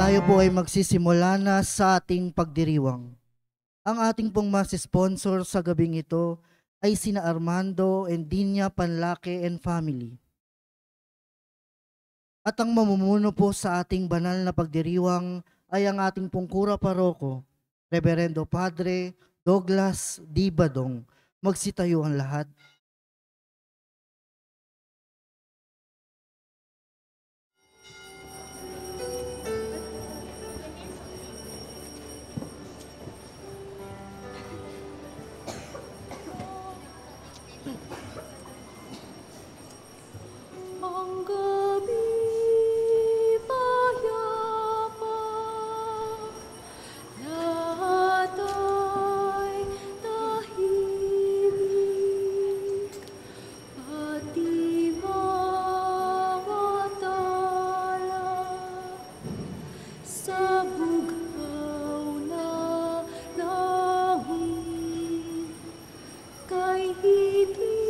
Tayo po ay magsisimula na sa ating pagdiriwang. Ang ating pong mas sponsor sa gabing ito ay sina Armando and Dinya Panlake and family. At ang mamumuno po sa ating banal na pagdiriwang ay ang ating pong kura paroko, Reverendo Padre Douglas D. Badong. Magsitayo ang lahat. Ang gabi payapa, lahat ay tahimik, pati mga tala sa bughaw na langit, kay hindi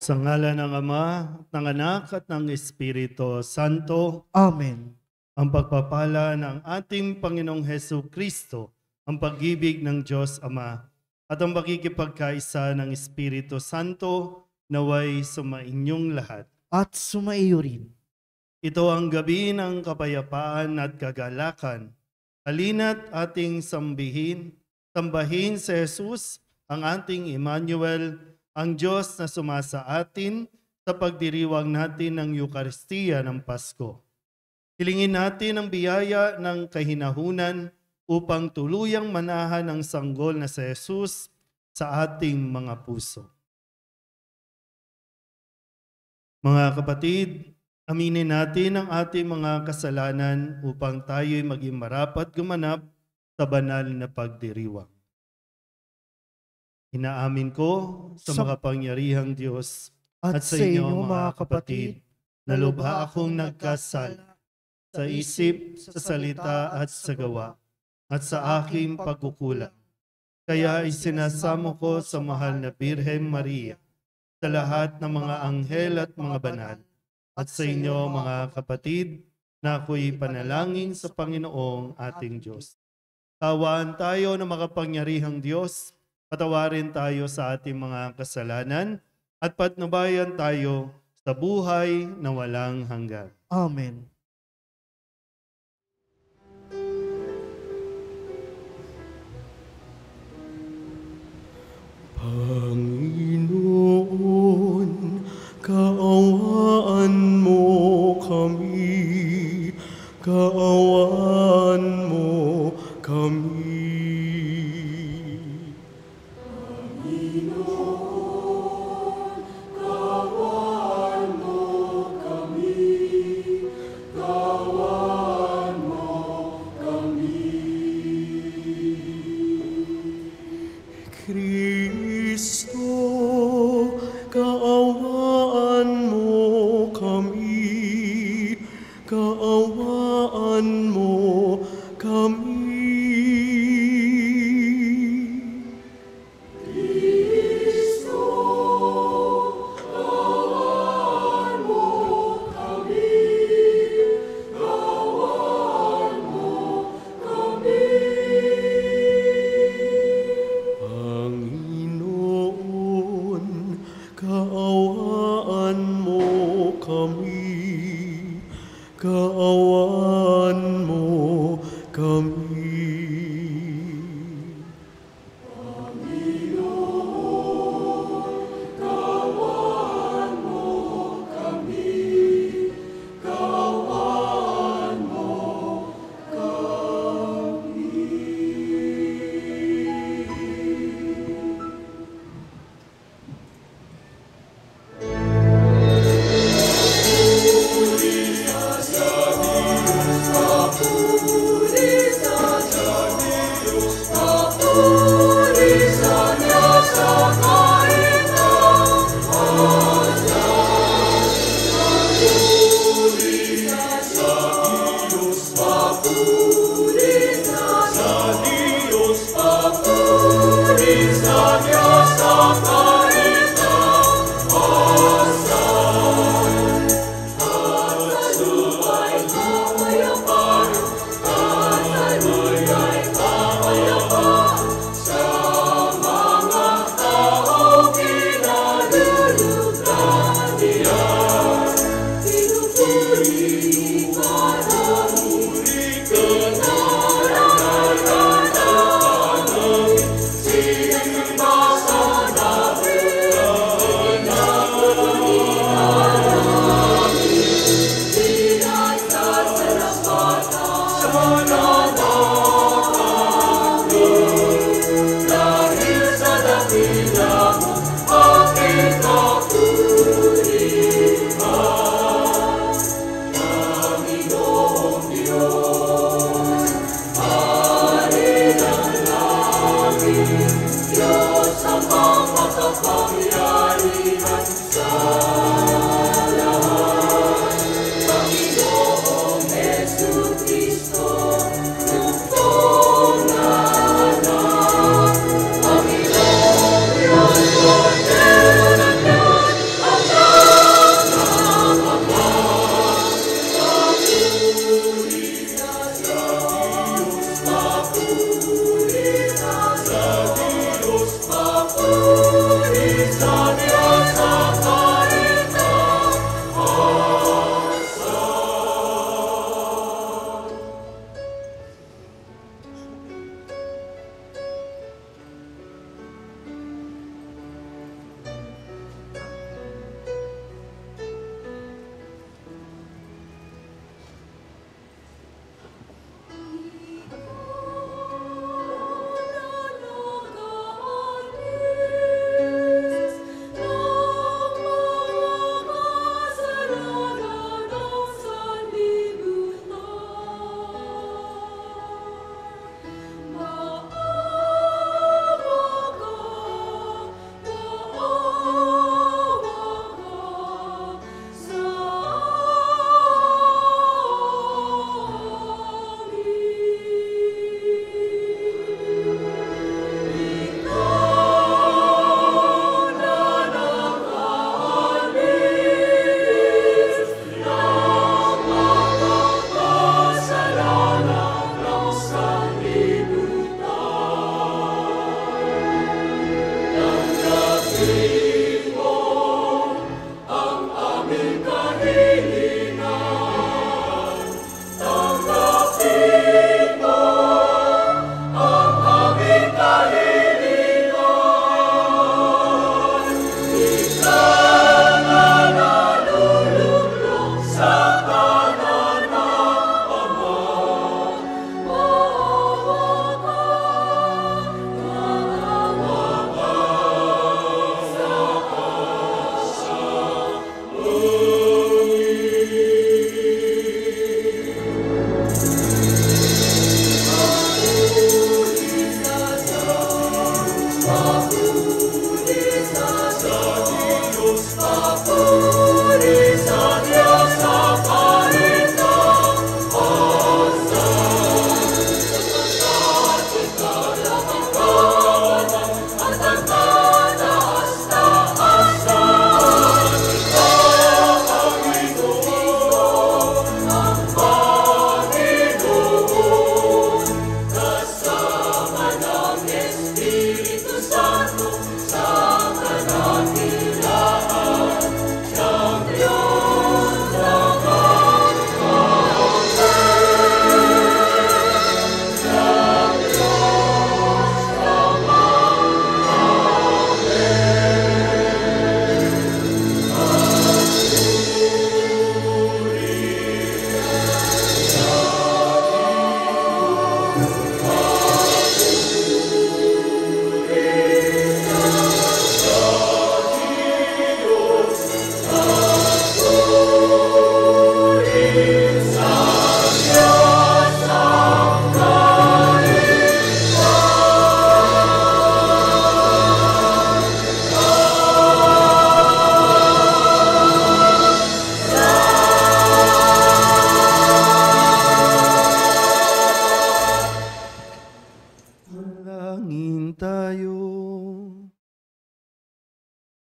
Sa ngalan ng Ama, ng Anak at ng Espiritu Santo, Amen. ang pagpapala ng ating Panginoong Hesu Kristo, ang pag-ibig ng Diyos Ama, at ang pakikipagkaisa ng Espiritu Santo naway sumainyong lahat. At sumaiyo rin. Ito ang gabi ng kapayapaan at kagalakan. Halina't ating sambahin si Jesus, ang ating Emmanuel, ang Diyos na sumasa atin sa pagdiriwang natin ng Eucharistia ng Pasko. Hilingin natin ang biyaya ng kahinahunan upang tuluyang manahan ang sanggol na si Jesus sa ating mga puso. Mga kapatid, aminin natin ang ating mga kasalanan upang tayo'y maging marapat gumanap sa banal na pagdiriwang. Inaamin ko sa makapangyarihang Diyos at sa inyo mga kapatid na lubha akong nagkasala sa isip, sa salita at sa gawa at sa aking pagkukulang. Kaya isinasamo ko sa mahal na Birhen Maria, sa lahat ng mga anghel at mga banal, at sa inyo mga kapatid na ako'y panalangin sa Panginoong ating Diyos. Tawaan tayo ng makapangyarihang Diyos, patawarin tayo sa ating mga kasalanan, at patnubayan tayo sa buhay na walang hanggan. Amen. Panginoon, kaawaan mo kami, kaawaan mo kami. Kristo, kaawaan mo kami, kaawaan mo kami. Panginoon, kaawaan mo kami, kaawaan mo kami. Purisa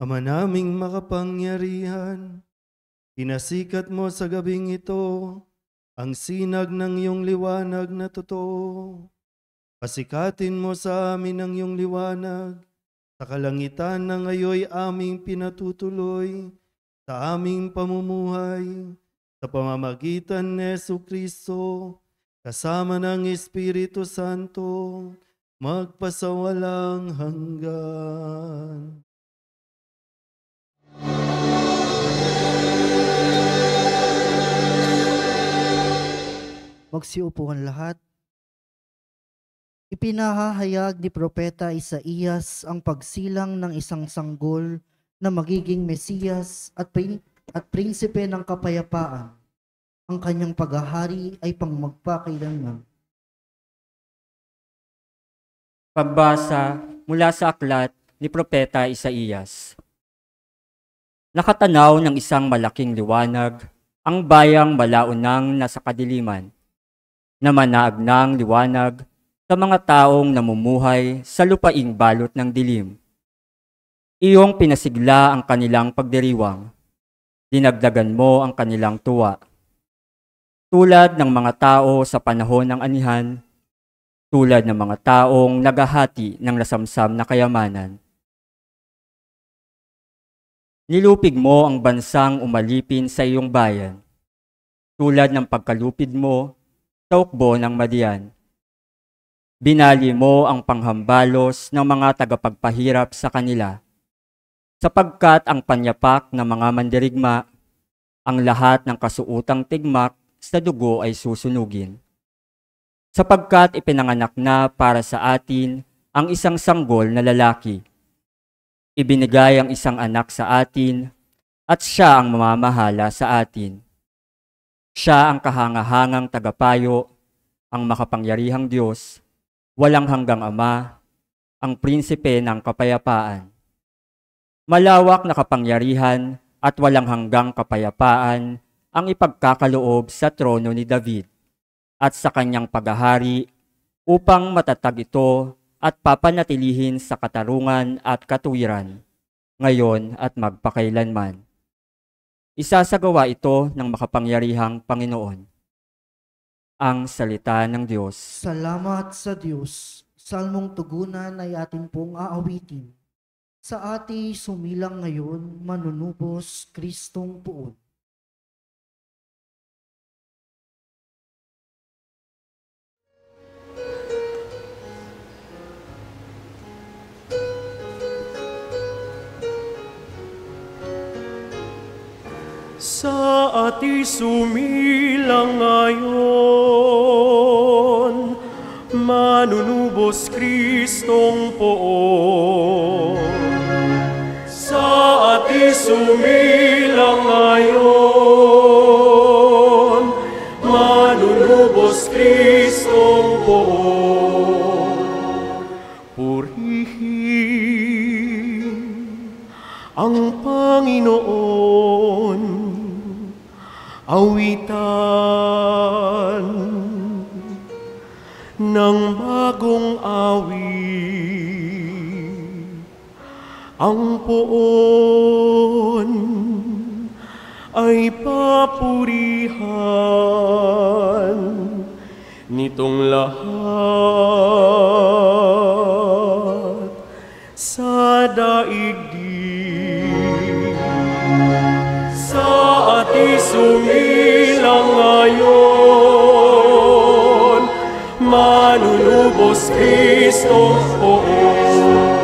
Ama naming makapangyarihan, pinasikat mo sa gabing ito ang sinag ng iyong liwanag na totoo. Pasikatin mo sa amin ang iyong liwanag, sa kalangitan na ngayoy aming pinatutuloy, sa aming pamumuhay, sa pamamagitan ni Jesucristo, kasama ng Espiritu Santo, magpasawalang hanggan. Magsiupuan lahat. Ipinahahayag ni Propeta Isaías ang pagsilang ng isang sanggol na magiging Mesiyas at prinsipe ng kapayapaan. Ang kanyang paghahari ay pangmagpakailanman. Pagbasa mula sa aklat ni Propeta Isaías. Nakatanaw ng isang malaking liwanag ang bayang malaunang nasa kadiliman, na manaag ng liwanag sa mga taong namumuhay sa lupaing balot ng dilim. Iyong pinasigla ang kanilang pagdiriwang, dinagdagan mo ang kanilang tuwa. Tulad ng mga tao sa panahon ng anihan, tulad ng mga taong naghahati ng nasamsam na kayamanan. Nilupig mo ang bansang umalipin sa iyong bayan, tulad ng pagkalupid mo sa ukbo ng Madian. Binali mo ang panghambalos ng mga tagapagpahirap sa kanila, sapagkat ang panyapak ng mga mandirigma, ang lahat ng kasuutang tigmak sa dugo ay susunugin. Sapagkat ipinanganak na para sa atin ang isang sanggol na lalaki. Ibinigay ang isang anak sa atin at siya ang mamamahala sa atin. Siya ang kahangahangang tagapayo, ang makapangyarihang Diyos, walang hanggang Ama, ang prinsipe ng kapayapaan. Malawak na kapangyarihan at walang hanggang kapayapaan ang ipagkakaloob sa trono ni David at sa kanyang paghahari upang matatag ito at papanatilihin sa katarungan at katuwiran, ngayon at magpakailanman. Isasagawa ito ng makapangyarihang Panginoon. Ang salita ng Diyos. Salamat sa Diyos. Salmong tugunan ay ating pong aawitin. Sa ati sumilang ngayon, manunubos Kristong puon. Sa ati sumilang ngayon, manunubos Kristong poon. Sa ati sumilang ngayon, manunubos Kristong poon. Purihin ang Panginoon, awitan ng bagong awit. Ang poon ay papurihan nitong lahat sa daigdig. Sa ati sumilang ngayon, manunubos Kristong poon.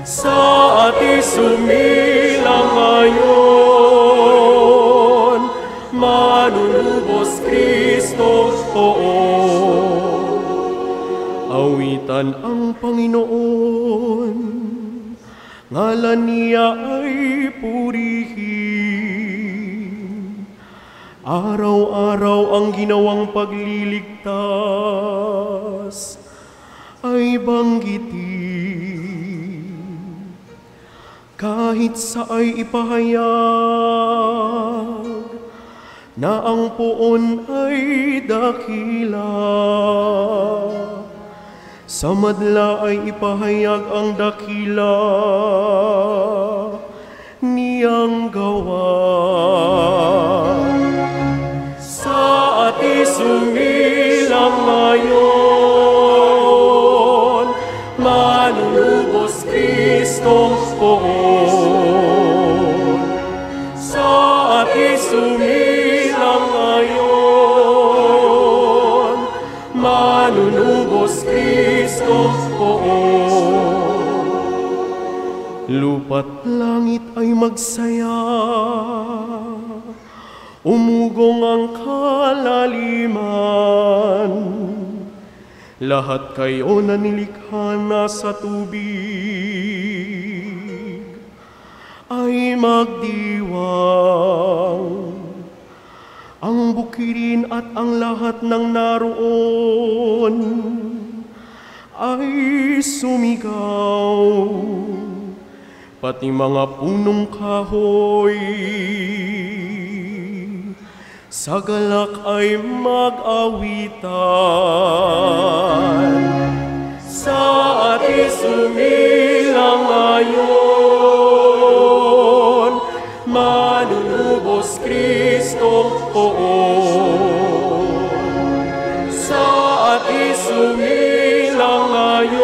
Sa ati sumilang ngayon, manunubos Kristong poon. Awitan ang Panginoon, ngalan niya ay purihin. Araw-araw ang ginawang pagliligtas ay banggitin. Kahit sa ay ipahayag na ang poon ay dakila. sa madla ay ipahayag ang dakila niyang gawa. Sa ati sumilang ngayon, manunubos Kristong poon. Sa ati sumilang ngayon, manunubos Kristong poon. Lupa't langit ay magsaya, umugong ang kalaliman. Lahat kayo na nilikha na sa tubig ay magdiwang. Ang bukirin at ang lahat ng naroon ay sumigaw. Pati mga punong kahoy sa galak ay mag-awitan. Sa ati sumilang ngayon, manunubos Kristong poon. Sa ati sumilang ngayon,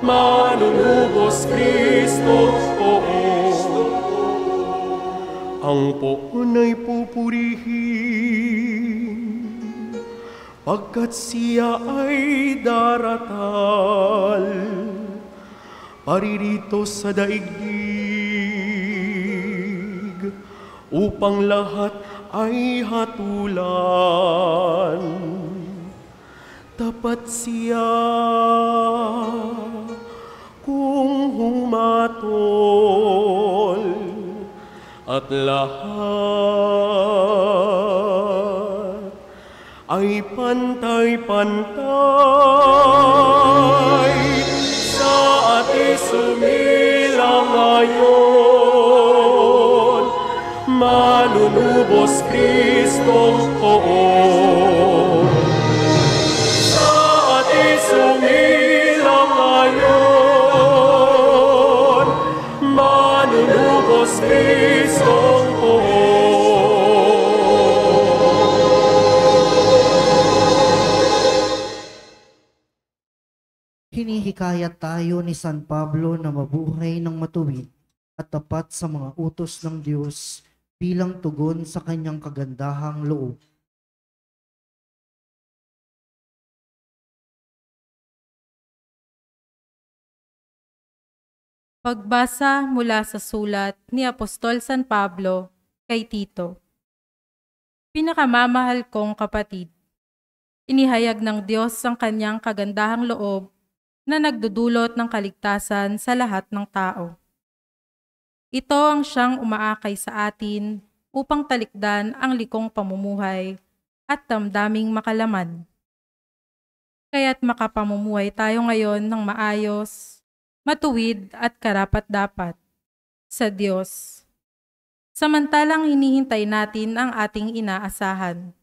manunubos Kristong poon. Ang poon ay pupurihin, pagkat siya ay daratal, paririto sa daigdig, upang lahat ay hatulan. Tapat siya kung humatol, at lahat ay pantay-pantay. Sa ati sumilang ngayon, manunubos Kristong poon. Sa ati sumilang ngayon, manunubos Kristong poon. Hinihikayat tayo ni San Pablo na mabuhay ng matuwid at tapat sa mga utos ng Diyos bilang tugon sa kanyang kagandahang loob. Pagbasa mula sa sulat ni Apostol San Pablo kay Tito. Pinakamamahal kong kapatid, inihayag ng Diyos ang kanyang kagandahang loob na nagdudulot ng kaligtasan sa lahat ng tao. Ito ang siyang umaakay sa atin upang talikdan ang likong pamumuhay at damdaming makalaman. Kaya't makapamumuhay tayo ngayon ng maayos, matuwid at karapat-dapat sa Diyos. Samantalang hinihintay natin ang ating inaasahan,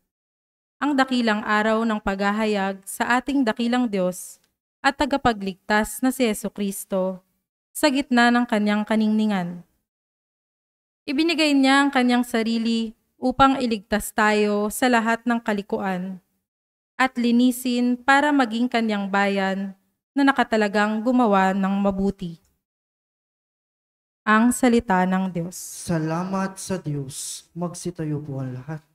ang dakilang araw ng paghahayag sa ating dakilang Diyos at tagapagligtas na si Jesucristo sa gitna ng kanyang kaningningan. Ibinigay niya ang kanyang sarili upang iligtas tayo sa lahat ng kalikuan at linisin para maging kanyang bayan na nakatalagang gumawa ng mabuti. Ang salita ng Diyos. Salamat sa Diyos. Magsitayo po ang lahat.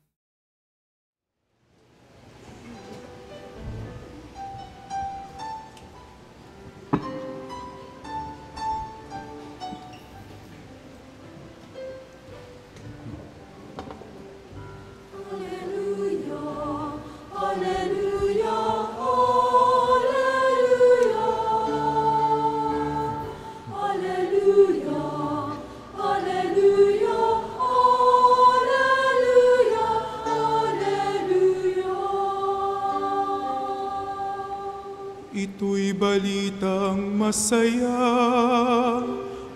Ito'y balitang masaya,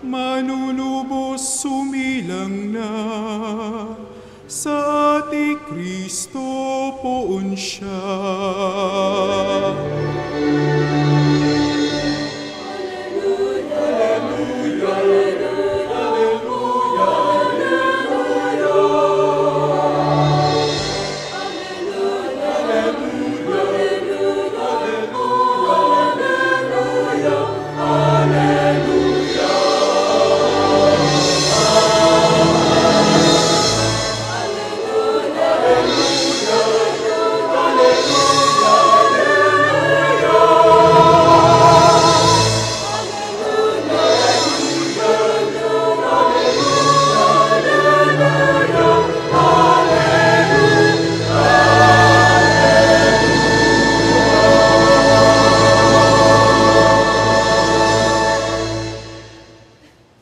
manunubos sumilang na, sa ti Kristo poon siya.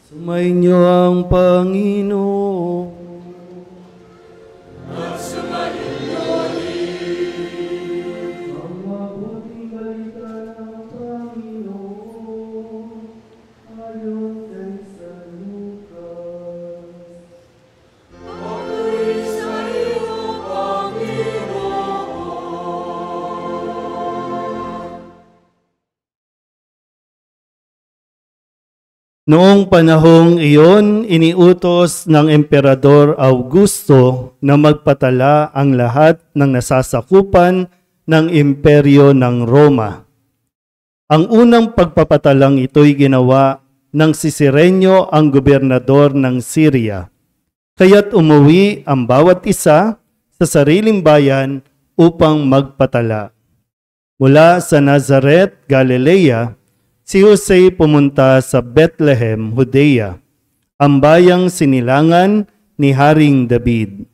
Sumainyo ang Panginoon. Ang mabuting balita ng Panginoon ayon kay San Lucas. Noong panahong iyon, iniutos ng Emperador Augusto na magpatala ang lahat ng nasasakupan ng imperyo ng Roma. Ang unang pagpapatalang ito'y ginawa ng si Cirenio ang gobernador ng Syria. Kaya't umuwi ang bawat isa sa sariling bayan upang magpatala. Mula sa Nazaret, Galilea, si Jose pumunta sa Bethlehem, Judea, ang bayang sinilangan ni Haring David,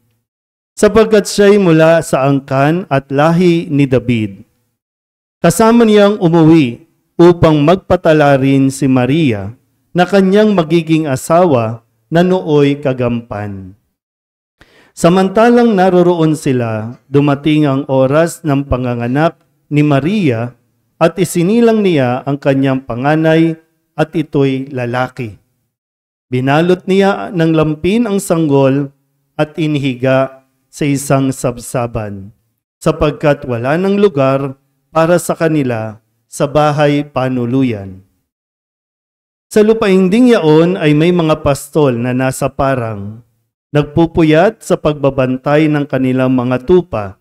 sapagkat siya'y mula sa angkan at lahi ni David. Kasama niyang umuwi upang magpatala rin si Maria na kanyang magiging asawa na nooy kagampan. Samantalang naroroon sila, dumating ang oras ng panganganak ni Maria at isinilang niya ang kanyang panganay at ito'y lalaki. Binalot niya ng lampin ang sanggol at inihiga sa isang sabsaban, sapagkat wala ng lugar para sa kanila sa bahay panuluyan. Sa lupaing ding yaon ay may mga pastol na nasa parang, nagpupuyat sa pagbabantay ng kanilang mga tupa.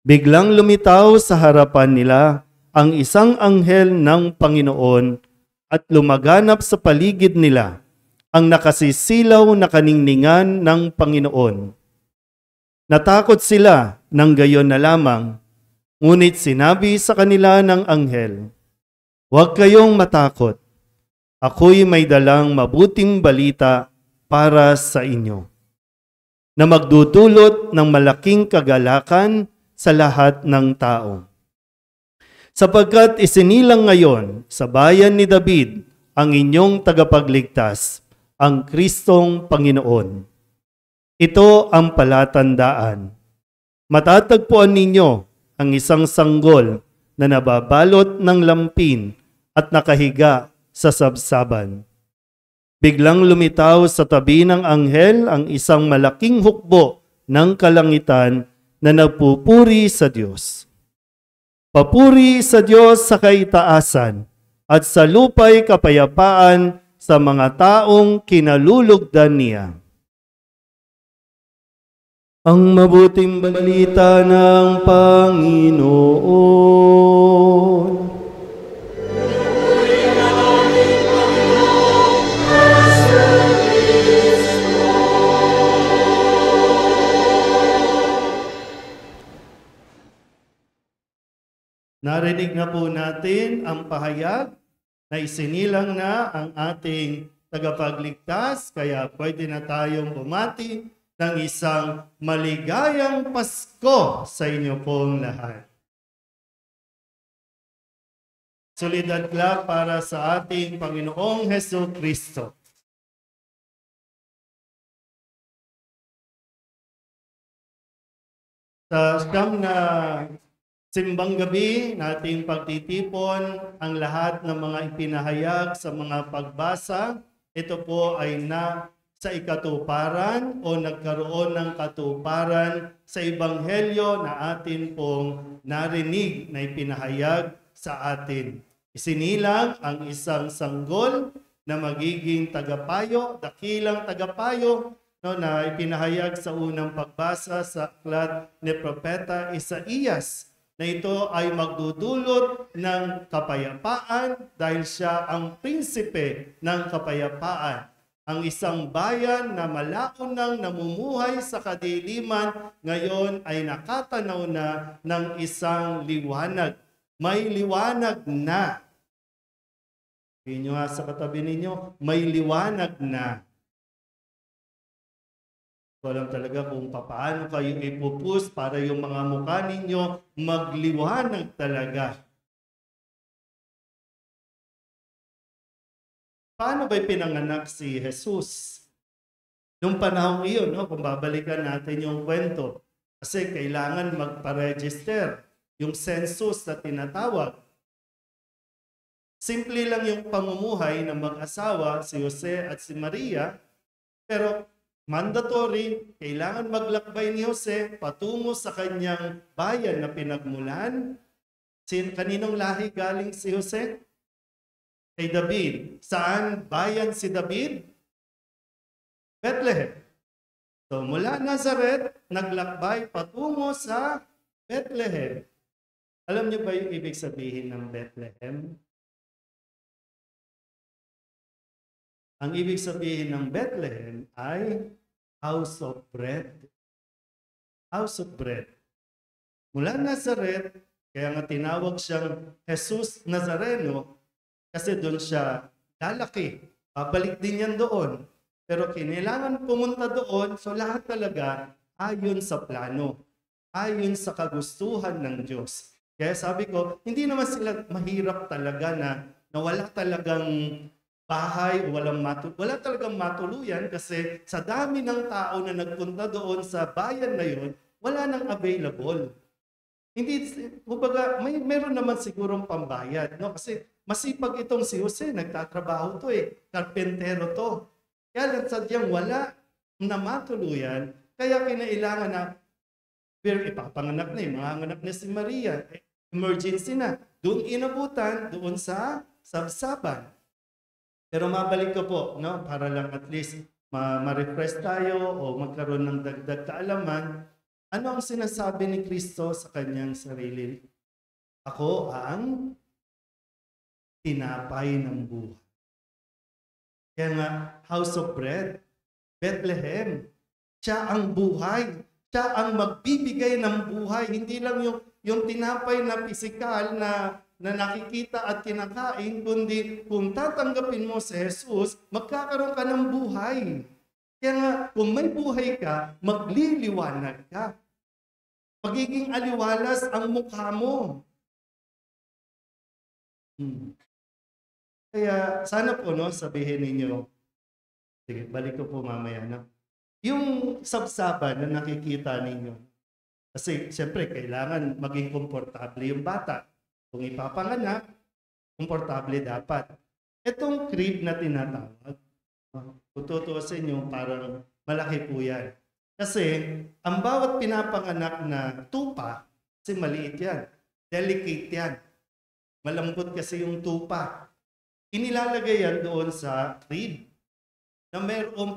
Biglang lumitaw sa harapan nila ang isang anghel ng Panginoon at lumaganap sa paligid nila ang nakasisilaw na kaningningan ng Panginoon. Natakot sila ng gayon na lamang, ngunit sinabi sa kanila ng anghel, "Huwag kayong matakot. Ako'y may dalang mabuting balita para sa inyo, na magdudulot ng malaking kagalakan sa lahat ng tao. Sapagkat isinilang ngayon sa bayan ni David ang inyong tagapagligtas, ang Kristong Panginoon. Ito ang palatandaan. Matatagpuan ninyo ang isang sanggol na nababalot ng lampin at nakahiga sa sabsaban." Biglang lumitaw sa tabi ng anghel ang isang malaking hukbo ng kalangitan na nagpupuri sa Diyos. Papuri sa Diyos sa kaitaasan at sa lupa'y kapayapaan sa mga taong kinalulugdan niya. Ang mabuting balita ng Panginoon. Narinig na po natin ang pahayag na isinilang na ang ating tagapagligtas, kaya pwede na tayong bumati ng isang maligayang Pasko sa inyo pong lahat. Solidad clap para sa ating Panginoong Hesukristo. Sa siyam na simbang gabi, nating pagtitipon ang lahat ng mga ipinahayag sa mga pagbasa. Ito po ay na sa ikatuparan o nagkaroon ng katuparan sa ebanghelyo na atin pong narinig na ipinahayag sa atin. Isinilang ang isang sanggol na magiging tagapayo, dakilang tagapayo, no, na ipinahayag sa unang pagbasa sa aklat ni Propeta Isaías, na ito ay magdudulot ng kapayapaan dahil siya ang prinsipe ng kapayapaan. Ang isang bayan na malaunang namumuhay sa kadiliman ngayon ay nakatanaw na ng isang liwanag. May liwanag na. Sabihin nyo nga sa katabi ninyo, may liwanag na. Walang talaga kung paano kayo ipupus para yung mga mukha ninyo magliwanag talaga. Paano ba'y pinanganak si Jesus? Nung panahong iyon, no, kung babalikan natin yung kwento, kasi kailangan magpa-register, yung census na tinatawag. Simple lang yung pamumuhay ng mag-asawa, si Jose at si Maria, pero mandatory, kailangan maglakbay ni Jose patungo sa kanyang bayan na pinagmulan. Kaninong lahi galing si Jose? Kay David. Saan bayan si David? Bethlehem. So mula Nazareth, naglakbay patungo sa Bethlehem. Alam niyo ba yung ibig sabihin ng Bethlehem? Ang ibig sabihin ng Bethlehem ay house of bread. House of bread. Mula Nazareth, kaya nga tinawag siyang Jesus Nazareno kasi doon siya lalaki. Babalik din yan doon. Pero kinailangan pumunta doon, so lahat talaga ayon sa plano, ayon sa kagustuhan ng Diyos. Kaya sabi ko, hindi naman sila mahirap talaga na wala talagang bahay o wala talagang matuluyan kasi sa dami ng tao na nagpunta doon sa bayan na yun, wala nang available. Hindi, kumbaga, meron naman sigurong pambayad, no? Kasi masipag itong si Jose, nagtatrabaho to karpentero to. Kaya lang sadyang wala na matuluyan, kaya kinailangan na, pero ipapanganak na mga anak na si Maria, emergency na, doon inabutan, doon sa sabsaban. Pero mabalik ko po, no, para lang at least ma-refresh tayo o magkaroon ng dagdag kaalaman. Ano ang sinasabi ni Kristo sa kanyang sarili? Ako ang tinapay ng buhay. Kaya nga, house of bread, Bethlehem, siya ang buhay. Siya ang magbibigay ng buhay. Hindi lang yung tinapay na pisikal na nakikita at kinakain, kundi kung tatanggapin mo si Jesus, magkakaroon ka ng buhay. Kaya nga, kung may buhay ka, magliliwanag ka. Magiging aliwalas ang mukha mo. Kaya sana po, no, sabihin ninyo, sige, balik ko po mamaya, no? Yung sabsaban na nakikita ninyo, kasi siyempre kailangan maging komportable yung bata. Kung ipapanganak, komportable dapat. Itong crib na tinatawag, tututusin nyo parang malaki po yan. Kasi ang bawat pinapanganak na tupa, kasi maliit yan, delicate yan. Malambot kasi yung tupa. Inilalagay yan doon sa crib na mayroong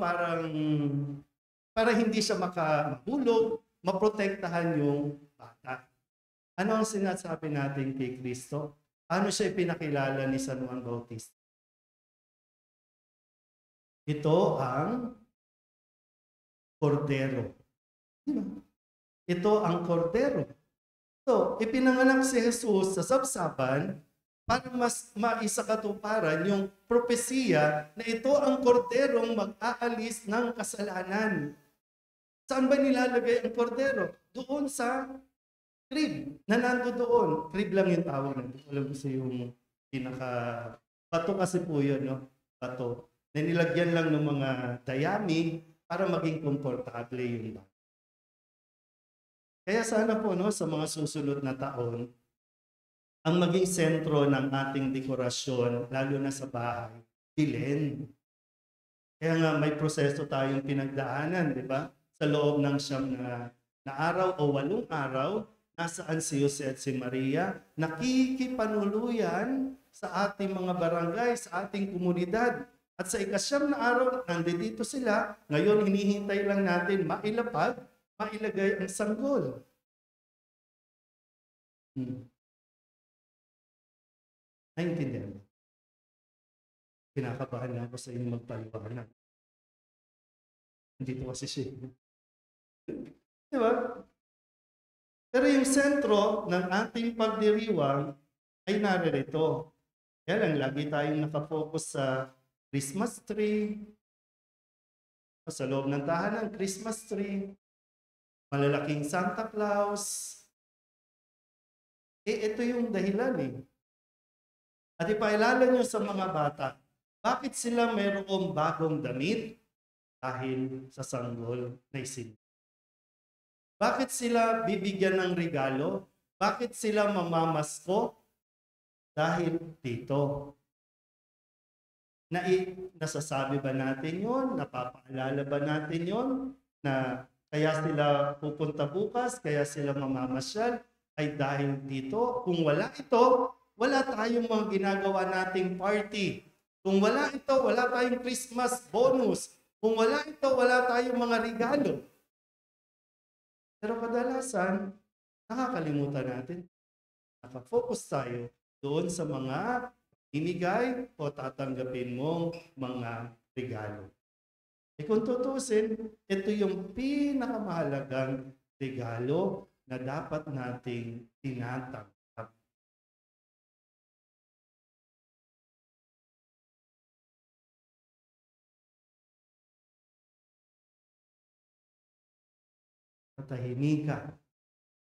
para hindi siya mahulog, maprotektahan yung bata. Ano ang sinasabi natin kay Kristo? Ano siya ipinakilala ni San Juan Bautista? Ito ang kordero. Ito ang kordero. So, ipinanganak si Jesus sa sabsaban para mas maisakatuparan yung propesiya na ito ang korderong mag-aalis ng kasalanan. Saan ba nilalagay ang kordero? Doon sa crib na nando doon. Crib lang yung tawag na. Alam ko sa yung bato kasi po yun, no? Bato. Na nilagyan lang ng mga dayami para maging komportable yung bata. Kaya sana po, no, sa mga susunod na taon, ang maging sentro ng ating dekorasyon, lalo na sa bahay, Belen. Kaya nga may proseso tayong pinagdaanan, di ba? Sa loob ng 9 na araw o 8 araw, nasaan si Jose at si Maria, nakikipanuluyan sa ating mga barangay, sa ating komunidad. At sa 9 na araw, nandito sila. Ngayon, hinihintay lang natin mailapag, mailagay ang sanggol. Naintindihan mo? Kinakabahan na ako sa inyong magpaliwanag. Dito kasi siya. Di ba? Pero yung sentro ng ating pagdiriwang ay naririto. Kaya lang, lagi tayong nakafocus sa Christmas tree, sa loob ng tahanan, Christmas tree, malalaking Santa Claus. Ito yung dahilan eh. At ipaalala nyo sa mga bata, bakit sila mayroong bagong damit? Dahil sa sanggol na isin. Bakit sila bibigyan ng regalo? Bakit sila mamamasko? Dahil dito. Nasasabi ba natin yon? Napapaalala ba natin yon? Na kaya sila pupunta bukas, kaya sila mamamasyal, ay dahil dito. Kung wala ito, wala tayong mga ginagawa nating party. Kung wala ito, wala tayong Christmas bonus. Kung wala ito, wala tayong mga regalo. Pero kadalasan, nakakalimutan natin. Nakafocus tayo doon sa mga inigay o tatanggapin mong mga regalo. Kung tutusin, ito yung pinakamahalagang regalo na dapat nating tinatanggap. Tahimikan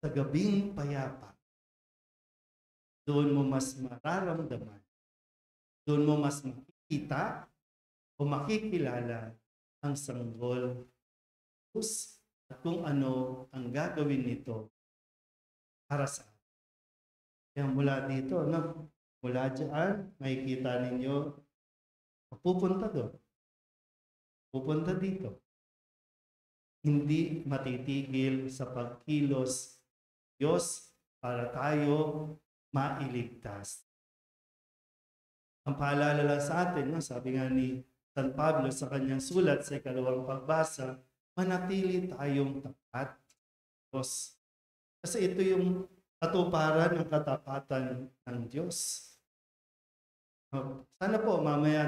sa gabing payapa. Doon mo mas mararamdaman, doon mo mas makikita o makikilala ang sanggol at kung ano ang gagawin nito para sa atin. Kaya mula dito, mula dyan, makikita ninyo, pupunta doon. Pupunta dito. Hindi matitigil sa pagkilos Diyos para tayo mailigtas. Ang paalala lang sa atin, sabi nga ni San Pablo sa kanyang sulat sa 2 pagbasa, manatili tayong tapat Diyos. Kasi ito yung katuparan ng katapatan ng Diyos. Sana po mamaya,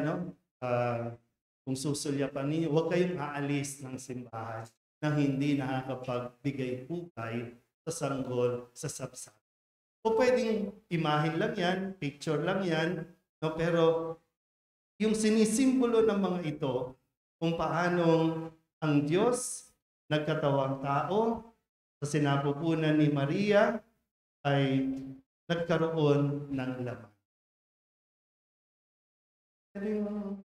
kung susulyapan ninyo, huwag kayong aalis ng simbahan na hindi nakakapagbigay hukay sa sanggol, sa sapsap. O pwedeng imahin lang yan, picture lang yan, pero yung sinisimbolo ng mga ito, kung paanong ang Diyos nagkatawang tao sa sinapupunan ni Maria ay nagkaroon ng laman. Pero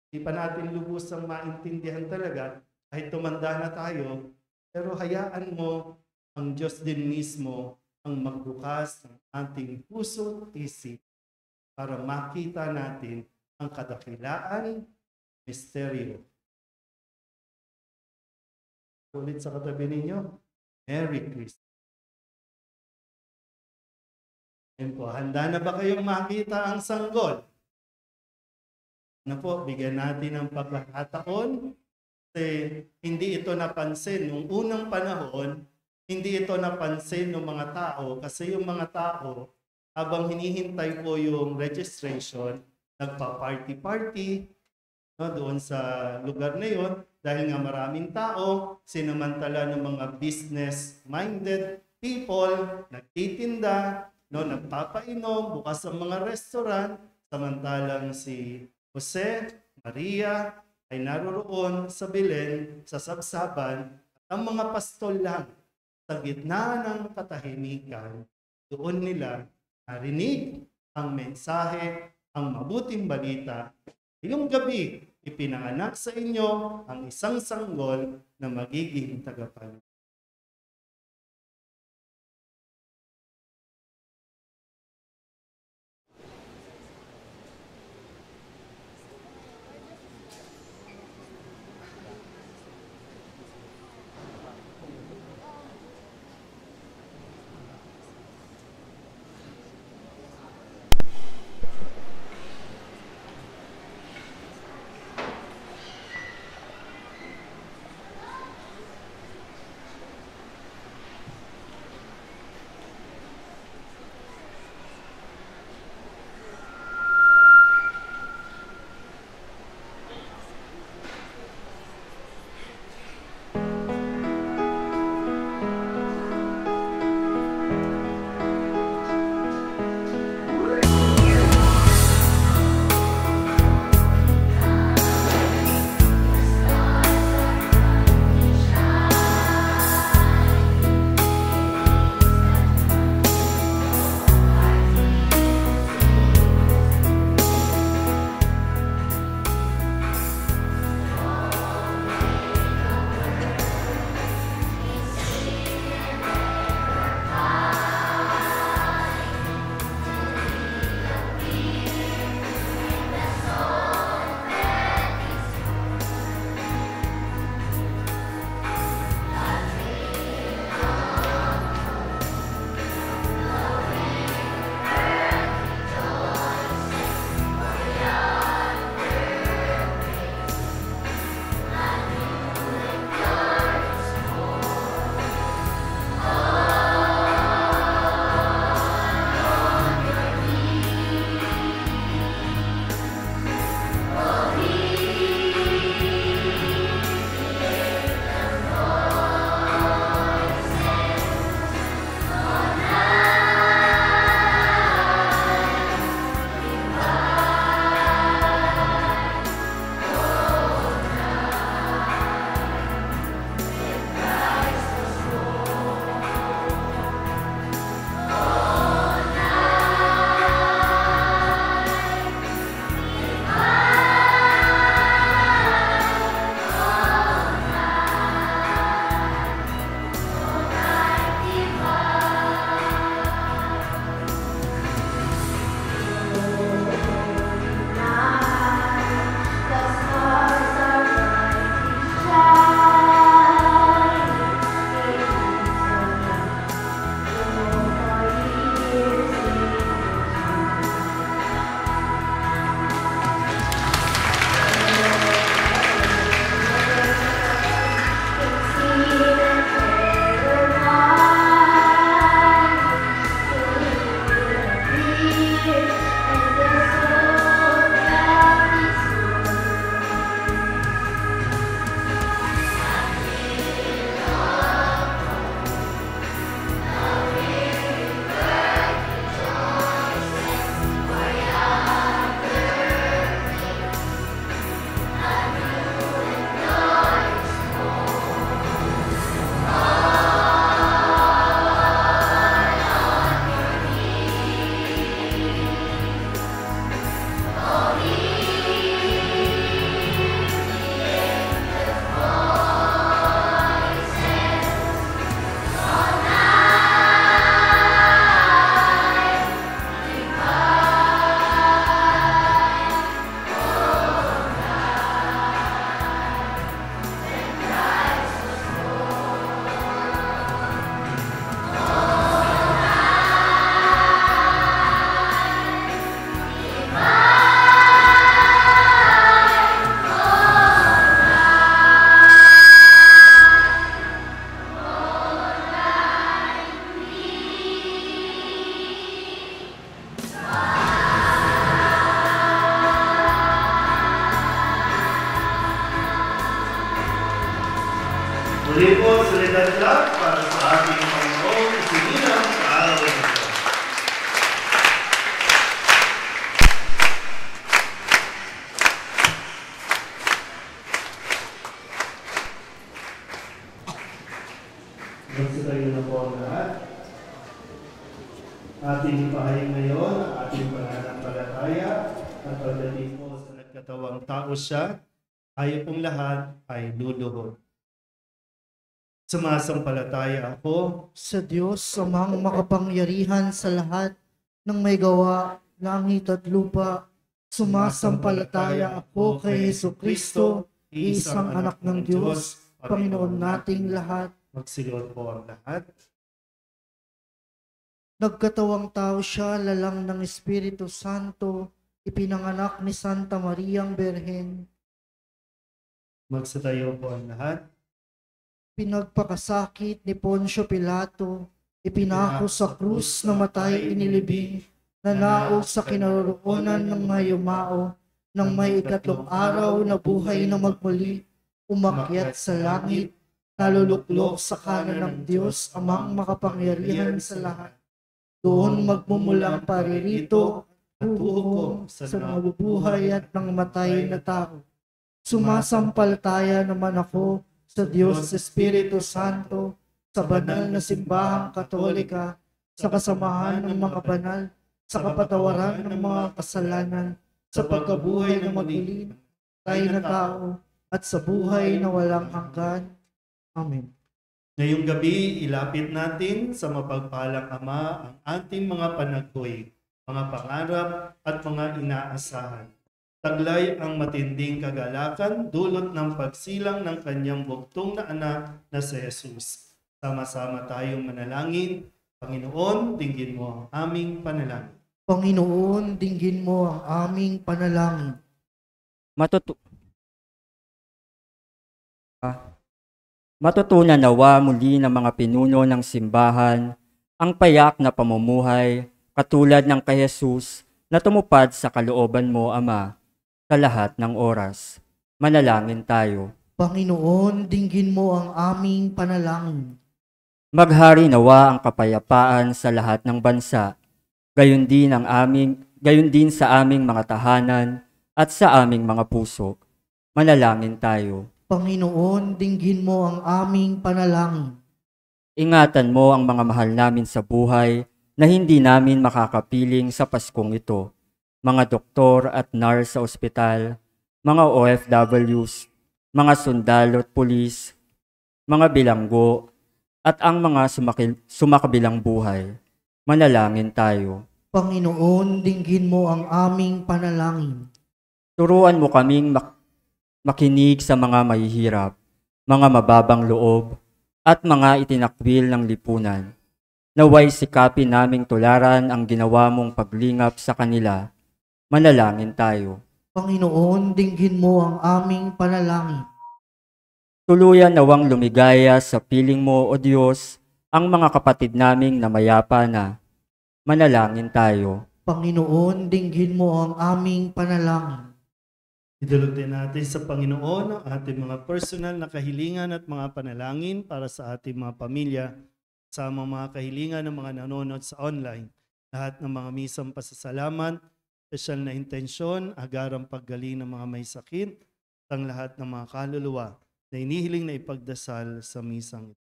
hindi pa natin lubusang maintindihan talaga, kahit tumanda na tayo, pero hayaan mo ang Diyos din mismo ang magbukas ng ating puso at isip para makita natin ang kadakilaan, misteryo. Ulit sa katabi ninyo, Merry Christmas. Yan po, handa na ba kayong makita ang sanggol? Bigyan natin ng pagkakataon kasi hindi ito napansin. Nung unang panahon, hindi ito napansin ng mga tao kasi yung mga tao, habang hinihintay po yung registration, nagpa-party-party doon sa lugar na yun dahil nga maraming tao, sinamantala ng mga business-minded people, nagtitinda, nagpapainom, bukas ang mga restaurant, samantalang si Jose, Maria ay naroroon sa Belen, sa sabsaban, at ang mga pastol lang sa gitna ng katahimikan, doon nila narinig ang mensahe, ang mabuting balita. Ngayong gabi, ipinanganak sa inyo ang isang sanggol na magiging tagapagligtas. Muli po, salidad lang para sa ating Panginoon isinilang sa araw na ito. Magsitayo na po ang lahat. Ating ipahayag ngayon ang ating pananampalataya at pagdating po sa nagkatawang tao siya, tayo pong lahat ay luluhod. Sumasampalataya ako Sa Diyos, amang makapangyarihan sa lahat ng may gawa, langit at lupa. Sumasampalataya ako kay Jesucristo, isang anak ng Diyos, Panginoon nating lahat. Magsilot po ang lahat. Nagkatawang tao siya, lalang ng Espiritu Santo, ipinanganak ni Santa Mariang Berhen, Magsitayo po ang lahat. pinagpakasakit ni Poncio Pilato, ipinako sa krus na matay inilibing, nanaog sa kinaroroonan ng mga yumao, ng may ikatlong araw na buhay na magmuli, umakyat sa langit, naluluklok sa kanan ng Diyos, amang makapangyarihan sa lahat. Doon magmumulang paririto, huhukom sa nabubuhay at ng matay na tao. Sumasampalataya naman ako sa Diyos Espiritu Santo, sa banal na simbahang katolika, sa kasamahan ng mga banal, sa kapatawaran ng mga kasalanan, sa pagkabuhay ng maguli, tayo na tao, at sa buhay na walang hanggan. Amen. Ngayong gabi, ilapit natin sa mapagpalang Ama ang ating mga panaghoy, mga pangarap at mga inaasahan. Taglay ang matinding kagalakan dulot ng pagsilang ng kanyang bugtong na anak na si Jesus. Sama-sama tayong manalangin. Panginoon, dinggin mo ang aming panalangin. Panginoon, dinggin mo ang aming panalangin. Matutunan nawa muli ng mga pinuno ng simbahan ang payak na pamumuhay katulad ng kay Jesus na tumupad sa kalooban mo, Ama, sa lahat ng oras. Manalangin tayo. Panginoon, dinggin mo ang aming panalangin. Maghari nawa ang kapayapaan sa lahat ng bansa, gayon din sa aming mga tahanan at sa aming mga puso. Manalangin tayo. Panginoon, dinggin mo ang aming panalangin. Ingatan mo ang mga mahal namin sa buhay na hindi namin makakapiling sa Paskong ito. Mga doktor at nurse sa ospital, mga OFWs, mga sundalo at pulis, mga bilanggo, at ang mga sumakabilang buhay. Manalangin tayo. Panginoon, dinggin mo ang aming panalangin. Turuan mo kaming makinig sa mga mahihirap, mga mababang loob, at mga itinakwil ng lipunan. Naway sikapin naming tularan ang ginawa mong paglingap sa kanila. Manalangin tayo. Panginoon, dinggin mo ang aming panalangin. Tuluyan nawang lumigaya sa piling mo, O Diyos, ang mga kapatid naming namayapa na. Manalangin tayo. Panginoon, dinggin mo ang aming panalangin. Idulog din natin sa Panginoon ang ating mga personal na kahilingan at mga panalangin para sa ating mga pamilya, sa mga kahilingan ng mga nanonood sa online. Lahat ng mga misang pasasalamat, espesyal na intensyon, agarang paggaling ng mga may sakit, at ang lahat ng mga kaluluwa na inihiling na ipagdasal sa misang ito.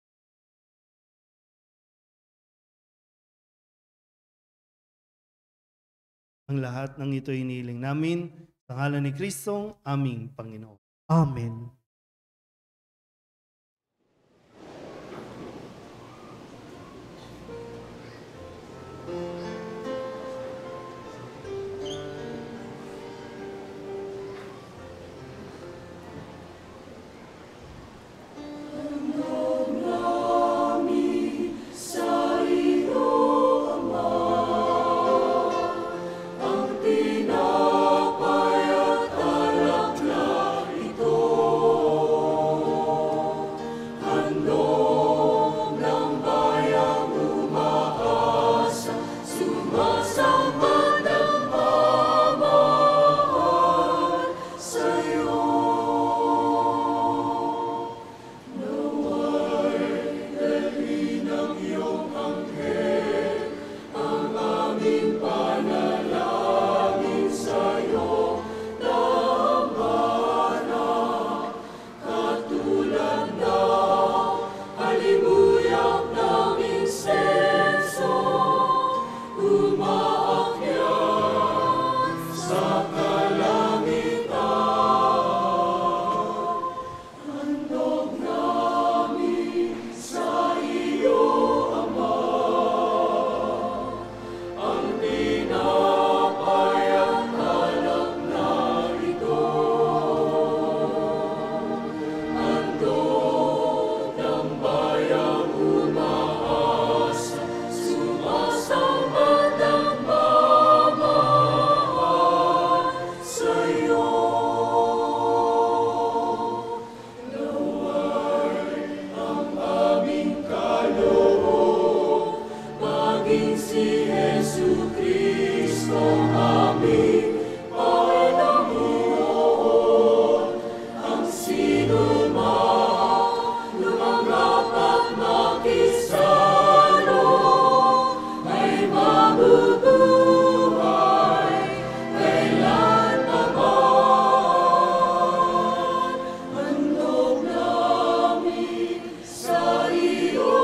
Ang lahat ng ito inihiling namin sa ngalan ni Kristong aming Panginoon. Amen. Tinapay at alak na ito. si Jesucristo aming Panginoon. Ang sinuman lumanggap at makisalo ay mabubuhay kailanman. Handog namin sa iyo,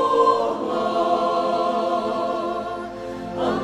ang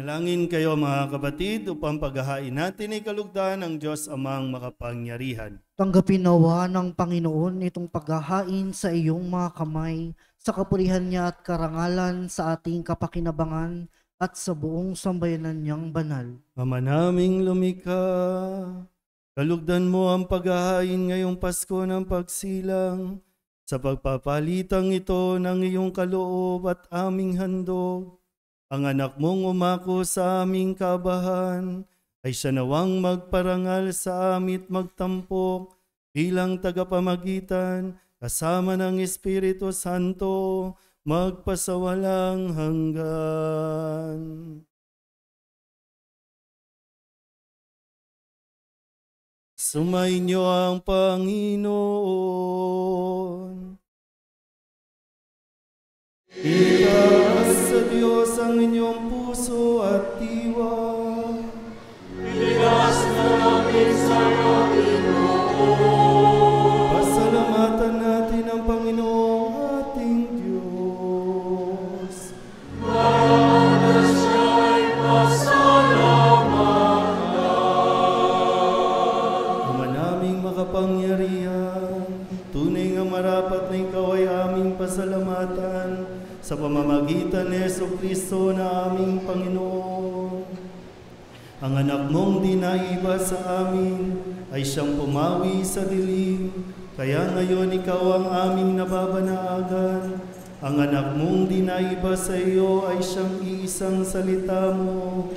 Manalangin kayo mga kapatid upang paghahain natin ay kalugdan ng Diyos Amang makapangyarihan. Tanggapin nawa ng Panginoon itong paghahain sa iyong mga kamay, sa kapurihan niya at karangalan sa ating kapakinabangan at sa buong sambayanan niyang banal. Ama naming lumikha, kalugdan mo ang paghahain ngayong Pasko ng pagsilang, sa pagpapalitang ito ng iyong kaloob at aming handog. Ang anak mong umako sa aming kabahan, ay siya nawang magparangal sa amit magtampok bilang tagapamagitan kasama ng Espiritu Santo magpasawalang hanggan. Sumainyo ang Panginoon. Itaas sa Diyos ang inyong puso at diwa. Itaas namin sa ating Panginoon. Pasalamatan natin ang Panginoong ating Diyos. Para siya'y pasalamatan. Ama naming makapangyarihan, tunay nga marapat na ikaw ay aming pasalamatan sa pamamagitan ni Jesucristo na aming Panginoon. Ang anak mong dinaiba sa amin ay siyang pumawi sa dilim, kaya ngayon ikaw ang aming nababanaagan. Ang anak mong dinaiba sa iyo ay siyang iisang salita mo.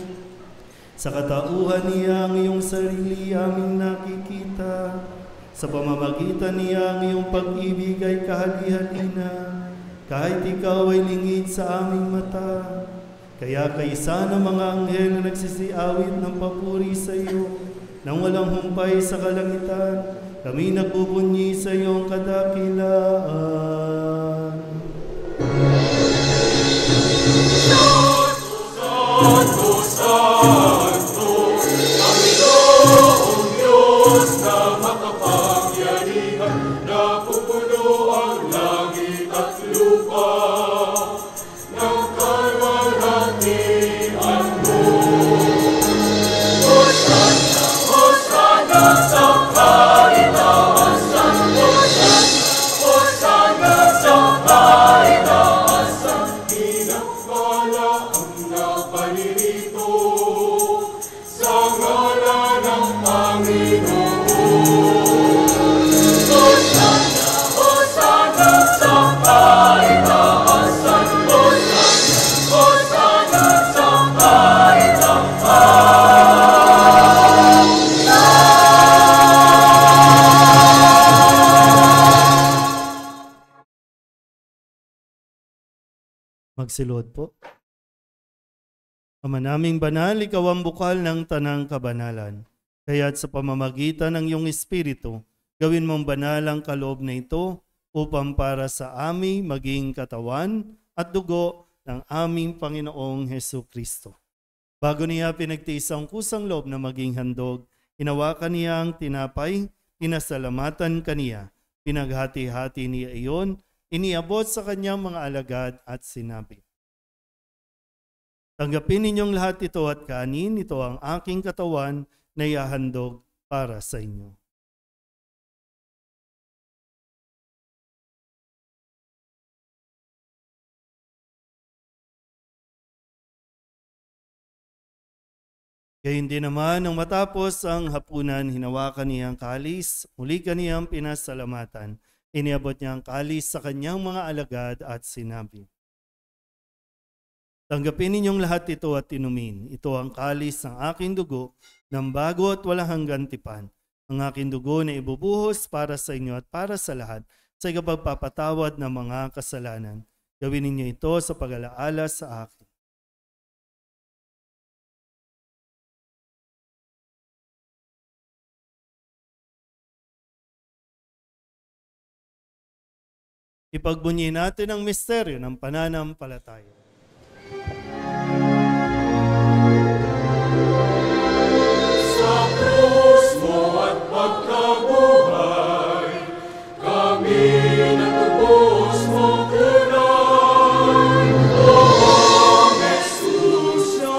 Sa katauhan niya ang iyong sarili aming nakikita. Sa pamamagitan niya ang iyong pag-ibig ay kahali-halina. Kahit ikaw ay lingid sa aming mata, kaya kaisa ng mga anghel na nagsisiawit ng papuri sa iyo, nang walang humpay sa kalangitan, kami nagbubunyi sa iyong kadakilaan. Santo, Santo, Panginoong Diyos na makapangyarihan, napupuno ang langit at lupa ng kalwalhatian mo. Hosanna, Hosanna sa kaitaasan, Hosanna, Hosanna sa kaitaasan, pinagpala ang naparirito sa ngalan ng Panginoon. Hosanna, Hosanna sa kaitaasan, Hosanna, Hosanna sa Magsilod po. Ama naming banal, ikaw ang bukal ng tanang kabanalan. Kaya't sa pamamagitan ng iyong Espiritu, gawin mong banal ang kaloob na ito upang para sa aming maging katawan at dugo ng aming Panginoong Hesukristo. Bago niya pinagtiis ang kusang loob na maging handog, hinawakan niya ang tinapay, pinasalamatan kaniya, pinaghati-hati niya iyon, iniabot sa kanyang mga alagad at sinabi, "Tanggapin ninyong lahat ito at kanin, ito ang aking katawan na ihahandog para sa inyo." Gayun din naman, nang matapos ang hapunan, hinawakan niya ang kalis, muli kaniyang pinasalamatan. Iniabot niya ang kalis sa kanyang mga alagad at sinabi, "Tanggapin ninyong lahat ito at inumin. Ito ang kalis ng aking dugo, ng bago at walang hanggang tipan. Ang aking dugo na ibubuhos para sa inyo at para sa lahat, sa ikapagpapatawad ng mga kasalanan. Gawin ninyo ito sa pag-alaala sa akin." Ipagbunyi natin ang misteryo ng pananampalataya. Sa krus mo at pagkabuhay, kami natubos mo tunay. O Jesus, na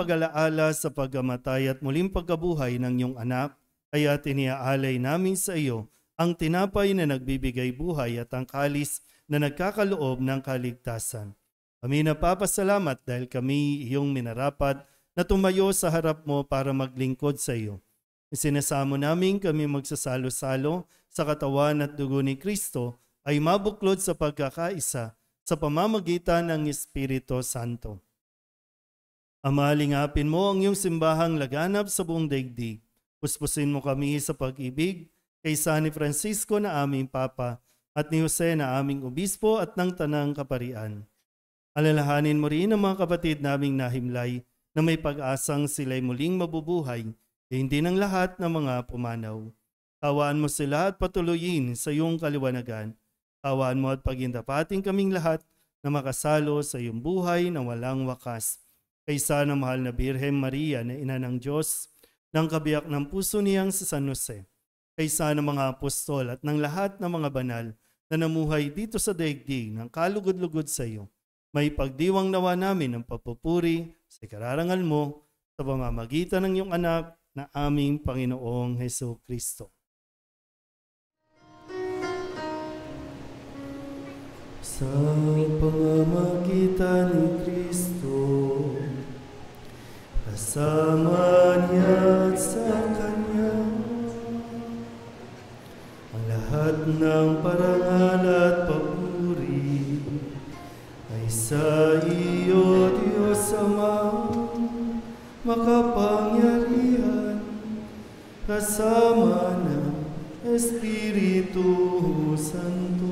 pag-alaala sa pagkamatay at muling pagkabuhay ng iyong anak, kaya tiniaalay namin sa iyo ang tinapay na nagbibigay buhay at ang kalis na nagkakaloob ng kaligtasan. Kami napapasalamat dahil kami iyong minarapat na tumayo sa harap mo para maglingkod sa iyo. Isinasamo namin kami magsasalo-salo sa katawan at dugo ni Kristo ay mabuklod sa pagkakaisa sa pamamagitan ng Espiritu Santo. Ama, lingapin mo ang iyong simbahang laganap sa buong daigdig. Puspusin mo kami sa pag-ibig kay San Francisco na aming Papa at ni Jose na aming Obispo at ng Tanang Kaparian. Alalahanin mo rin ang mga kapatid naming nahimlay na may pag-asang sila'y muling mabubuhay e hindi ng lahat ng mga pumanaw. Kawaan mo sila at patuloyin sa iyong kaliwanagan. Kawaan mo at pagindapating kaming lahat na makasalo sa iyong buhay na walang wakas. Kaysa ng mahal na Birhen Maria na ina ng Diyos, ng kabiyak ng puso niyang si San Jose, kaysa ng mga apostol at ng lahat ng mga banal na namuhay dito sa daigdig ng kalugod-lugod sa iyo, may pagdiwang nawa namin ng papupuri sa kararangal mo sa pamamagitan ng iyong anak na aming Panginoong Hesus Kristo. Sa pamamagitan ni Kristo, kasama niya at sa Kanya, ang lahat ng parangal at papuri ay sa iyo, Diyos Ama, makapangyarihan, kasama ng Espiritu Santo,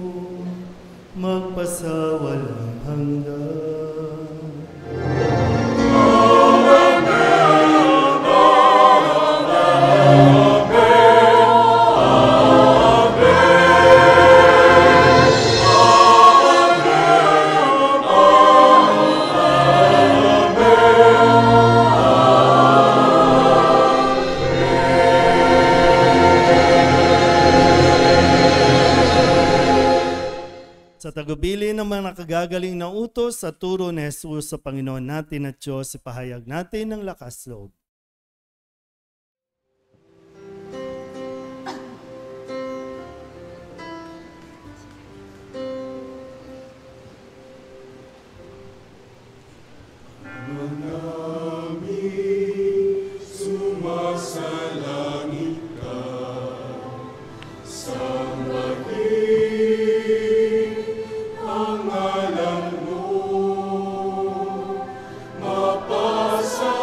magpasawalang hanggan. Sa tagubili ng mga nakagagaling na utos sa turo ni Jesus sa Panginoon natin at Diyos, ipahayag natin ng lakas loob. Sumasalangit ka sa pangalan mo, mapasamin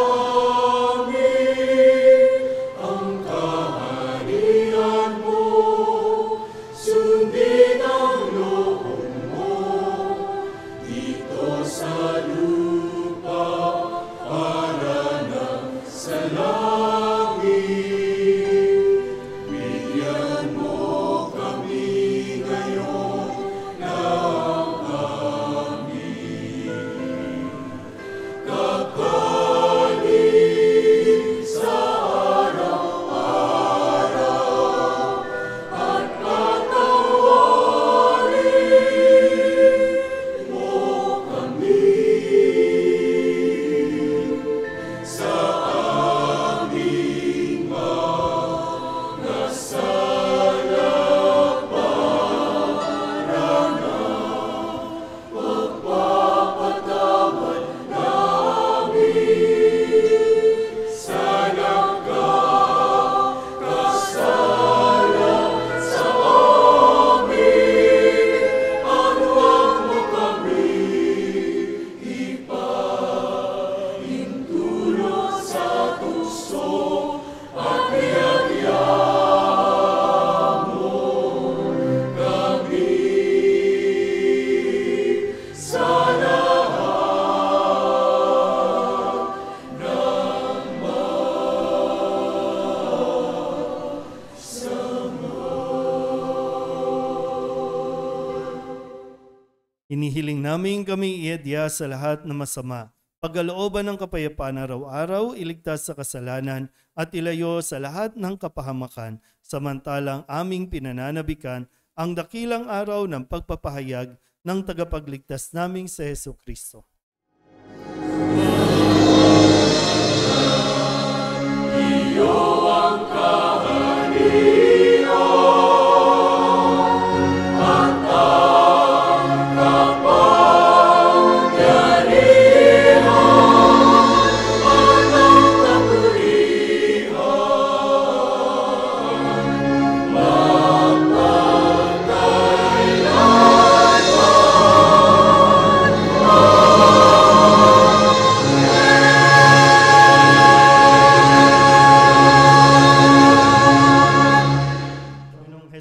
ang kaharian mo, sundin ang loob mo dito sa lupa para na sa langit. Bigyan mo kami ngayon ng aming kakanin sa araw-araw at patawarin mo kami sa aming mga sala para na pagpapatawad namin sa nagkakasala sa amin, at huwag mo kami ipahintulot sa tukso at biyagyan mo kami sa lahat ng Inihiling namin kami iadya sa lahat ng masama, pagkalooban ng kapayapaan araw-araw, iligtas sa kasalanan at ilayo sa lahat ng kapahamakan, samantalang aming pinananabikan ang dakilang araw ng pagpapahayag ng tagapagligtas naming si Hesus Kristo.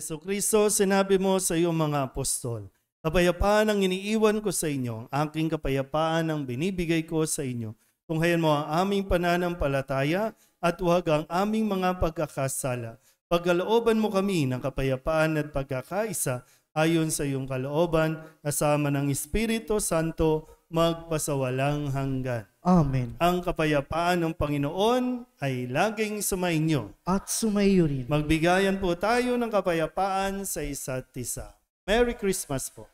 Hesukristo, sinabi mo sa iyong mga apostol, kapayapaan ang iniiwan ko sa inyo, ang aking kapayapaan ang binibigay ko sa inyo. Tunghayan mo ang aming pananampalataya at huwag ang aming mga pagkakasala. Pagkalooban mo kami ng kapayapaan at pagkakaisa ayon sa iyong kalooban, kasama ng Espiritu Santo, magpasawalang hanggan. Amen. Ang kapayapaan ng Panginoon ay laging sumainyo. At sumayo rin. Magbigayan po tayo ng kapayapaan sa isa't isa. Merry Christmas po.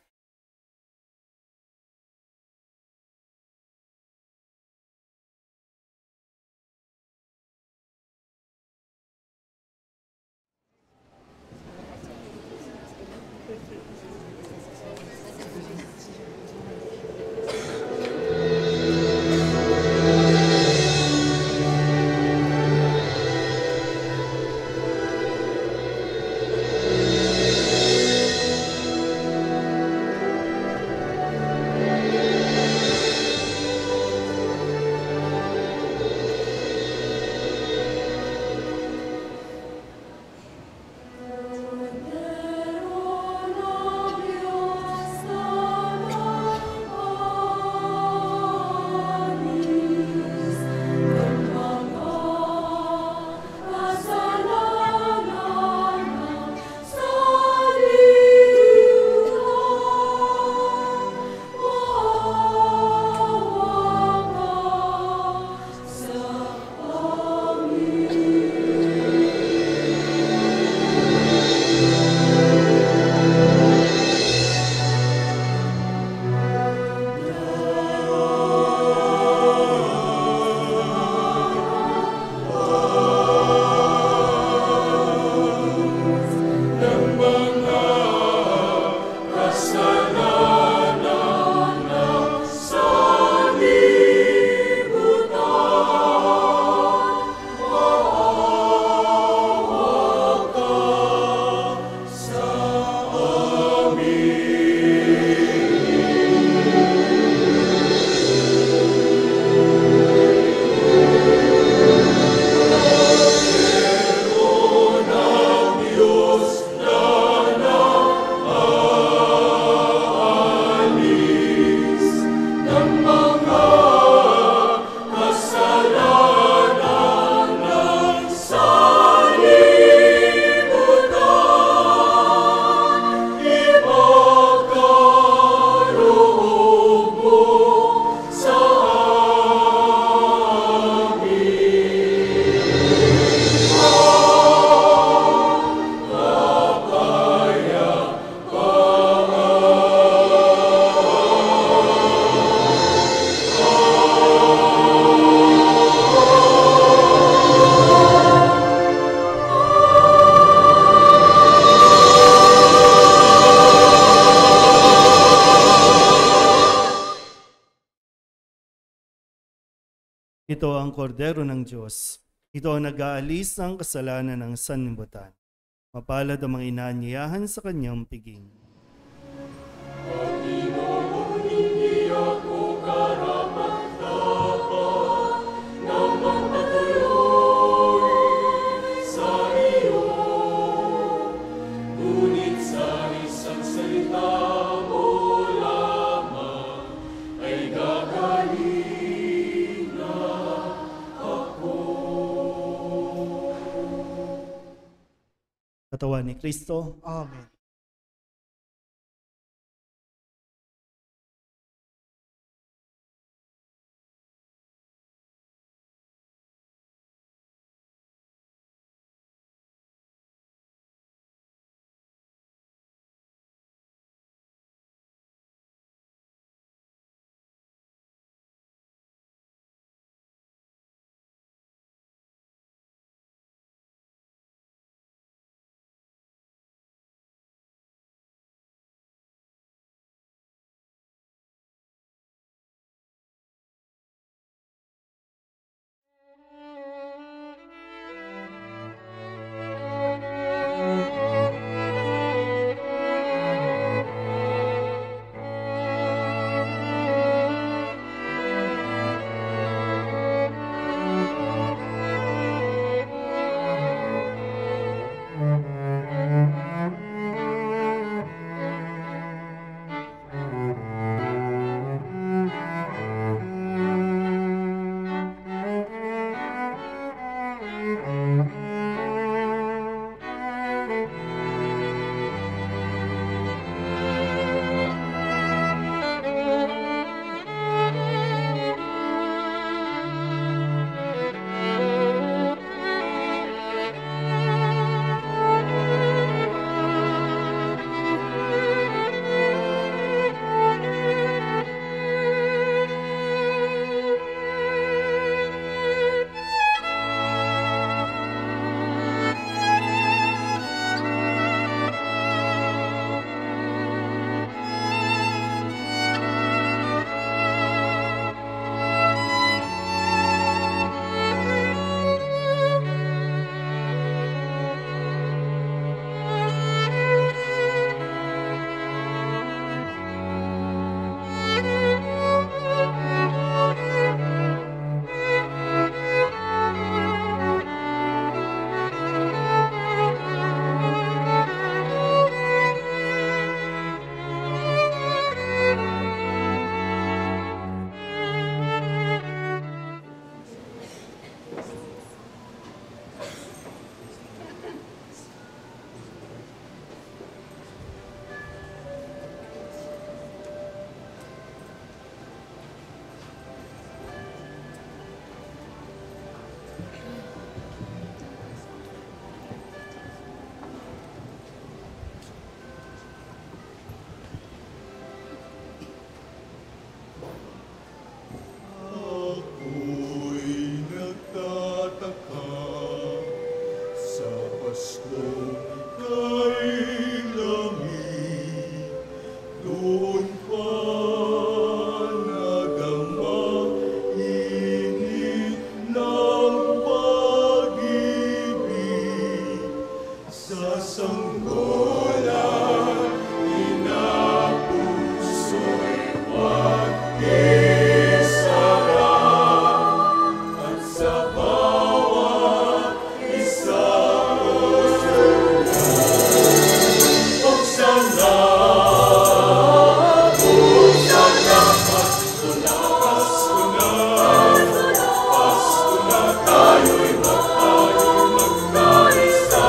Ito ang kordero ng Diyos. Ito ang nag-aalis ng kasalanan ng sanlibutan. Mapalad ang mga inaanyayahan sa kanyang piging. Panginoon, hindi ako karapat-dapat na magpatuloy sa iyo. Ngunit sa isang salita mo lamang ay gagaling na ako. Katawan ni Kristo. Amen. Pasko kay langit, doon pa nagamang init ng pag-ibig sa sanggola, inapuso'y wag isara, at sa bawat isa buksan na, Pasko na, tayo'y magkaisa,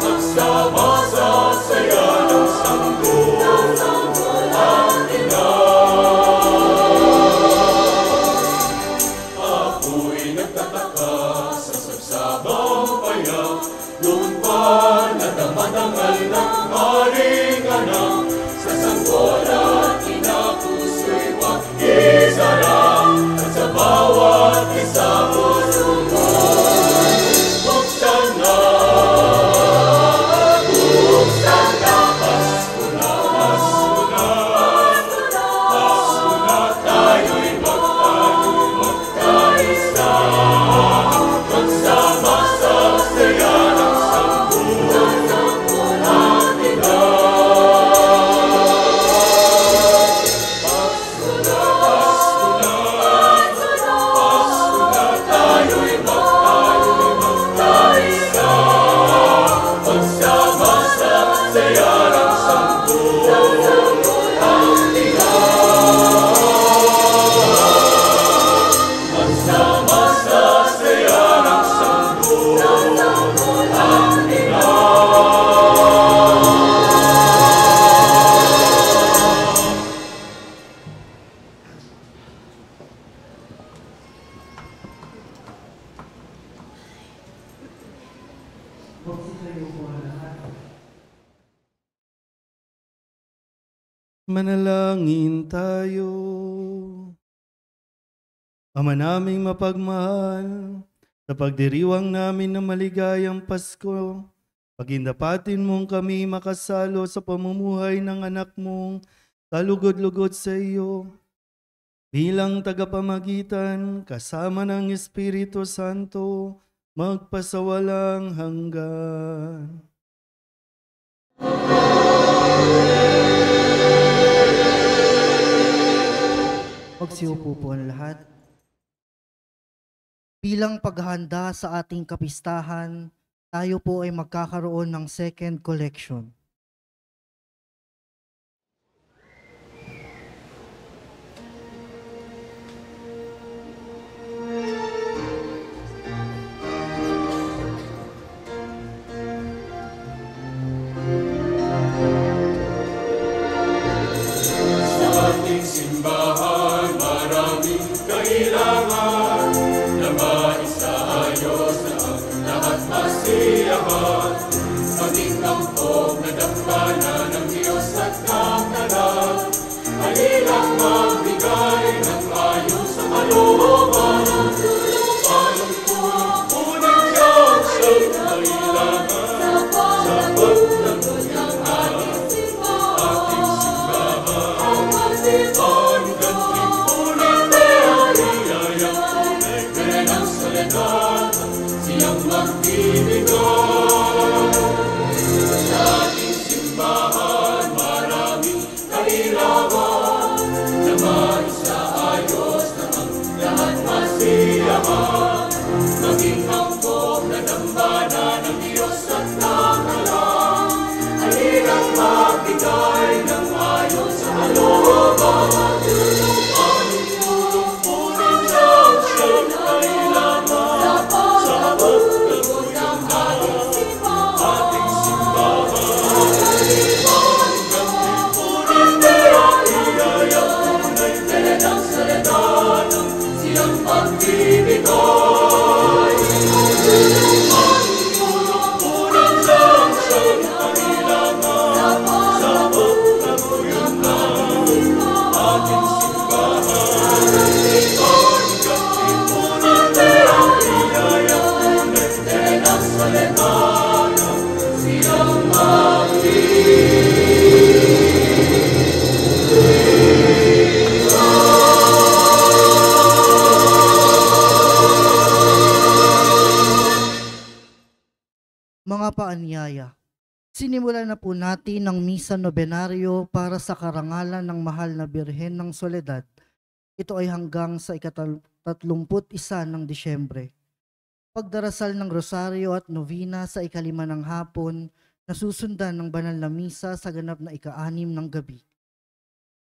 magsama sa saya ng sanggolang ina. Ako'y nagtataka sa sabsabang payaw, noon pa nagdamadangal ng haring anak, sa sanggola inapuso'y wag isara, at sa bawat isa pusungan. Buksan na, Pasko na, tayo'y magkaisa, magsama sa saya ng sanggolang ina. Pasko na, tayo'y magkaisa, magsama sa saya ng sanggolang ina. Magsama sa saya ng sanggolang ina. Manalangin tayo. Ama naming mapagmahal, sa pagdiriwang namin ng maligayang Pasko, pagindapatin mong kami makasalo sa pamumuhay ng anak mong kalugod-lugod sa iyo. Bilang tagapamagitan, kasama ng Espiritu Santo, magpasawalang hanggan. Magsiupo po ang lahat. Bilang paghahanda sa ating kapistahan, tayo po ay magkakaroon ng second collection. Sa ating simbahan, maraming kailangan na maisaayos na ang lahat masiyahan. Maging tampok na dambana ng Diyos at kakalan. Halilang magbigay ng ayos sa kalooban. Anong tulong po ng Diyos ang kailangan sa pagtanggol ng ating simbahan. Hanggang timpunan na iyayang tunay ng soledad, siyang magbibigay. Sa ating simbahan, maraming kailangan na maisaayos na ang lahat masiyahan. Maging angkop na dambana ng Diyos at kakalan. Halina't magbigay ng ayos sa kalooban. Anong tulong po ng Diyos siyang kailangan sa pagtanggol ng ating simbahan. Hanggang timpunan na iyayang tunay ng soledad, siyang magbibigay. Anong tulong po ng Diyos siyang kailangan sa pagtanggol ng ating simbahan. Hanggang timpunan na iyayang tunay ng soledad, Mga paanyaya, sinimulan na po natin ang Misa Nobenaryo para sa karangalan ng Mahal na Birhen ng Soledad. Ito ay hanggang sa ika-31 ng Disyembre. Pagdarasal ng Rosaryo at Novena sa ika-5 ng hapon, nasusundan ng banal na misa sa ganap na ika-6 ng gabi.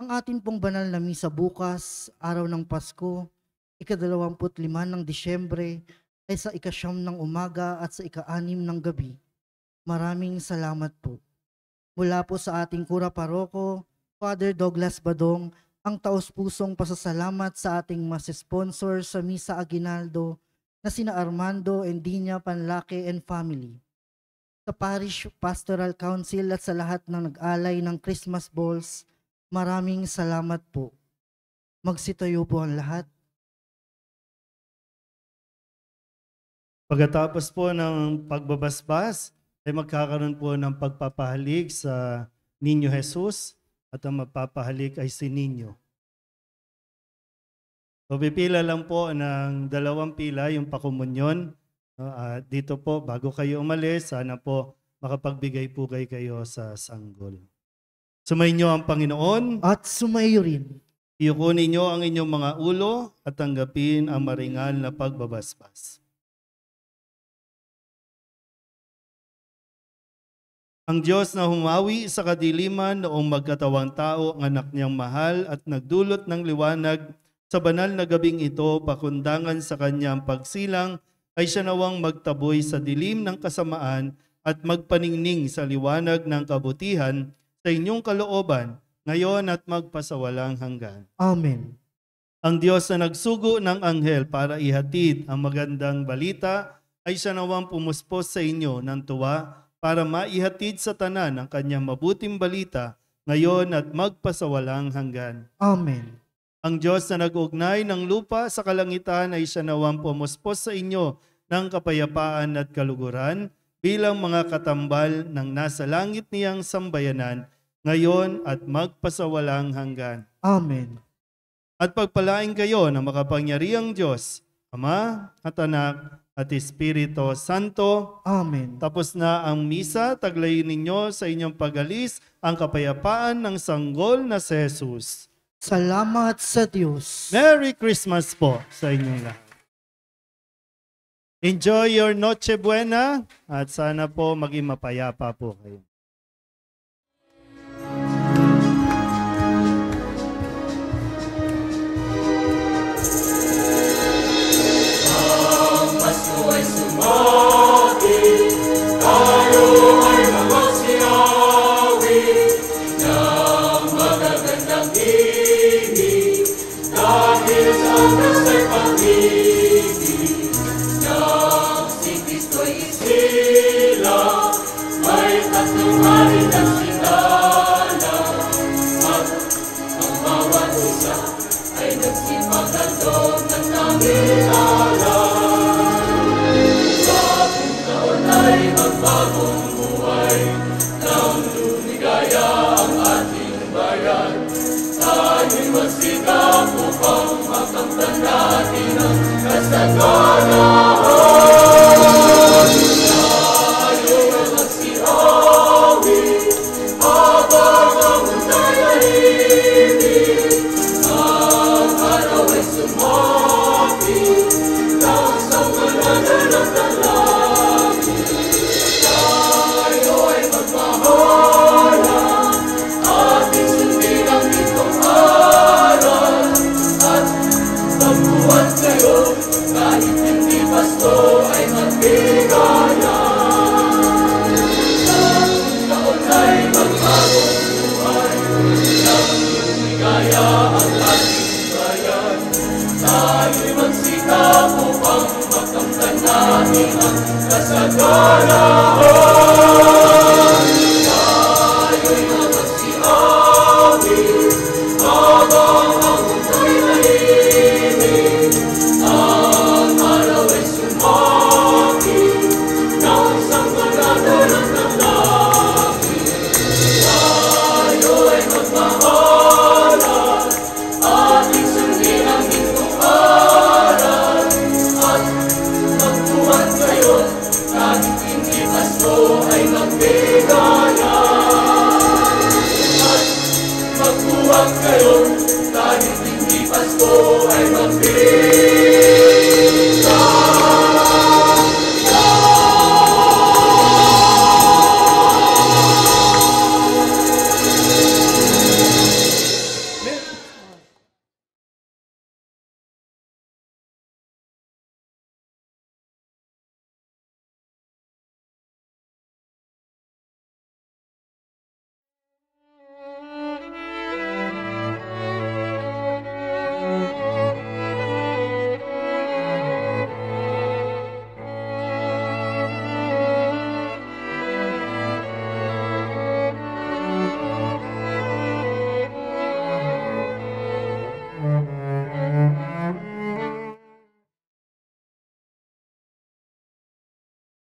Ang atin pong banal na misa bukas, araw ng Pasko, ika-25 ng Disyembre, ay sa ika-9 ng umaga at sa ika-6 ng gabi. Maraming salamat po. Mula po sa ating Kura Paroko, Father Douglas Badong, ang taos-pusong pasasalamat sa ating mas-sponsor sa Misa Aguinaldo na sina Armando Endiña Panlake and family. Sa Parish Pastoral Council at sa lahat ng nag-alay ng Christmas balls, maraming salamat po. Magsitayo po ang lahat. Pagkatapos po ng pagbabasbas, ay magkakaroon po ng pagpapahalik sa Niño Jesus at ang magpapahalik ay si Niño. So, pipila lang po ng 2 pila yung pakumunyon. At dito po, bago kayo umalis, sana po makapagbigay po kayo sa sanggol. Sumainyo ang Panginoon. At sumayo rin. Iyukunin niyo ang inyong mga ulo at tanggapin ang maringal na pagbabasbas. Ang Diyos na humawi sa kadiliman noong magkatawang tao ang anak niyang mahal at nagdulot ng liwanag sa banal na gabing ito, pakundangan sa kanyang pagsilang, ay siya nawang magtaboy sa dilim ng kasamaan at magpaningning sa liwanag ng kabutihan sa inyong kalooban, ngayon at magpasawalang hanggan. Amen. Ang Diyos na nagsugo ng anghel para ihatid ang magandang balita, ay siya nawang pumuspos sa inyo ng tuwa para maihatid sa tanan ang kanyang mabuting balita, ngayon at magpasawalang hanggan. Amen. Ang Diyos na nag-ugnay ng lupa sa kalangitan ay siya nawang pumuspos sa inyo ng kapayapaan at kaluguran bilang mga katambal ng nasa langit niyang sambayanan, ngayon at magpasawalang hanggan. Amen. At pagpalain kayo ng makapangyarihang Diyos, Ama at Anak at Espiritu Santo. Amen. Tapos na ang misa, taglayin ninyo sa inyong pag-alis ang kapayapaan ng sanggol na si Jesus. Salamat sa Diyos. Merry Christmas po sa inyong lahat. Enjoy your Noche Buena at sana po maging mapayapa po kayo. Ang Pasko ay sumapit, tayo ay mamasiyawi ng magagandang ibig, dahil sa Diyos ay pag-ibig, nang si Kristo'y isila, may tatlong hari nagsinala, at ang bawat isa ay nagsipagalog ng nangilala. Bagong taon ay magbagong buhay, nang lumigaya ang ating bayan. Tayo'y magsikap upang makamtan natin ang kasaganahan. Tayo'y magsiawi habang ang munda'y tahimik. Ang araw ay sumapit, nang sa mananalang ng langit. Tayo ay magmahalan, ating sundin ang itong aral, at hindi Pasko ay magbigaya. At magbuwag kayo kahit hindi Pasko ay magbigaya.